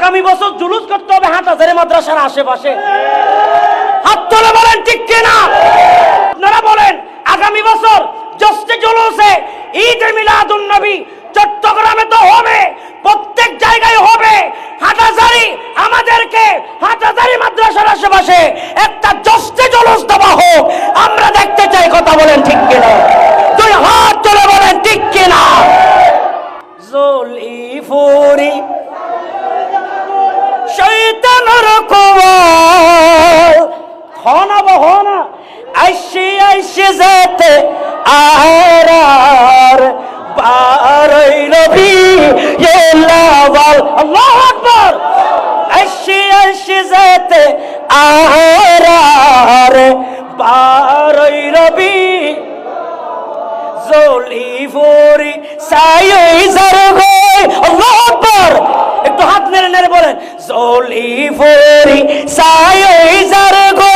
আগামী বছর জুলুস করতে হবে হাটহাজারী মাদ্রাসার আশেপাশে। হাত তুলে বলেন ঠিক কিনা? আপনারা বলেন আগামী বছর জশ্নে জুলুসে ঈদে মিলাদুন নবী চট্টগ্রামে তো হবে, প্রত্যেক জায়গায় হবে। হাটহাজারী আমাদেরকে হাটহাজারী মাদ্রাসার আশেপাশে একটা জশ্নে জুলুস দেওয়া হোক, আমরা দেখতে চাই। কথা বলেন ঠিক কিনা? দুই হাত তুলে বলেন ঠিক কিনা? জলিফুরি শয়তানের কুয়াল হনা বহনা আইসি আইসি যেতে আর বারই নবী লাওয়াল আল্লাহু আকবার। আইসি আইসি যেতে আর বারই নবী জলিফুরি সাইই জারগো আল্লাহু আকবার। একটু হাত নেড়ে নেড়ে বলেন জলিফুরি সাইই জারগো